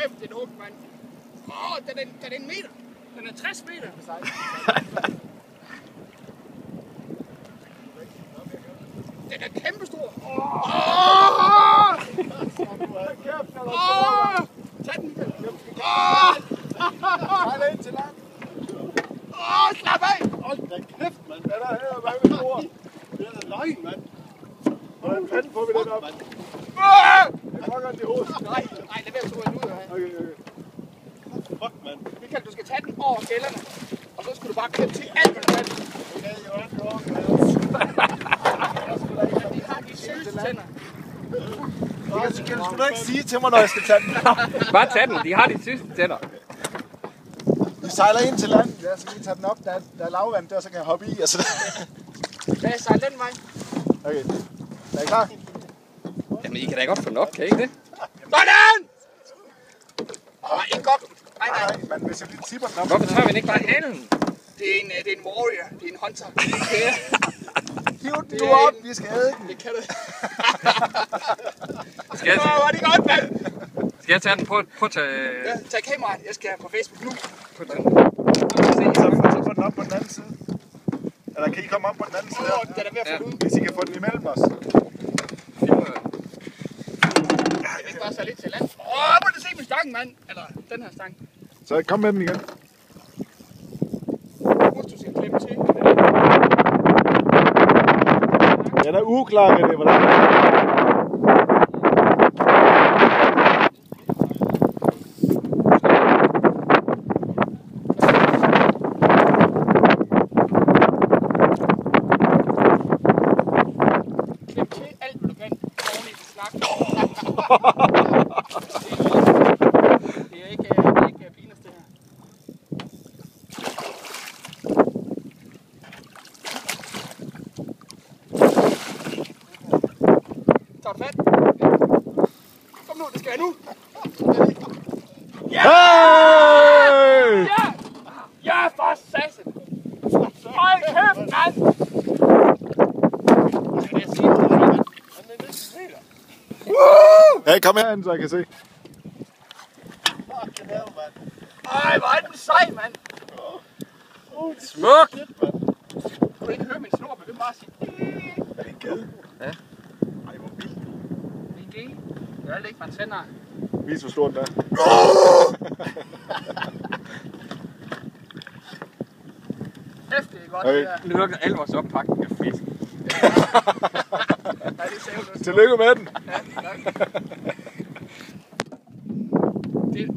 kæft, det er hug, mand. Den er en meter. Den er 60 meter. Den er kæmpestor. Tag den. Sejler ind til land. Slap af. Hold da kæft, mand. Den er her, hvad med stor? Det er løgn, mand. Hvordan fanden får vi den op? Det er godt i hovedet. Nej, lad være at tro, at den ud her. Okay. Fuck, mand. Michael, du skal tage den over gælderne. Og så skal du bare klippe til alt, hvad du kan. Okay, jo. De har de sygeste tænder. Kan du sgu da ikke sige til mig, når jeg skal tage den? Bare tag den, de har de sidste tænder. Vi sejler ind til land, der, så vi tager den op, der er lavvand der, så kan jeg hoppe i. Altså. Lad os sejle den vej. Okay, er I klar? Jamen, I kan da godt få nok, kan I ikke det? Sådan! Nej, ikke godt. Nej. Men hvis jeg lige tipper den op... Hvorfor tager vi den ikke bare halen? Det er en warrior. Det er en hunter. Hiv den nu op, vi skal æde den. Det kan du. Skal Det godt, mand. jeg tage den på at tage... Ja, tag kameraet. Jeg skal på Facebook nu. Så få den op på den anden side. Eller kan I komme op på den anden side her? Den er ved at få ud. Hvis I kan få den imellem os. Jeg vil ikke bare sejle lidt til land. Må du se min stang, mand. Eller den her stang. Så kom med den igen. Husk, du skal klippe til. Den er uklar med det, hvordan? Klip til alt, hvad du kan. Ordentlig snak. Det er ikke pinligt, det her. Tager du fat? Kom nu, det skal jeg nu. Ja! Hey! Ja! Ja, for satan! Hold kæft, mand! Hey, kom herhen, så jeg kan se. Ej, hvor er den sej, mand! Smuk! Kunne du ikke høre min snor, men det bare sige... Er det en gade? Ja. Ej, hvor vildt. En G. Det er alt ikke, man sender. Vis, hvor stor den er. Kæft, det er godt, Okay. det der. Nu lukker alle vores oppakning af fisk. Ja, det ser jo Tillykke med den. Ja, tak. Det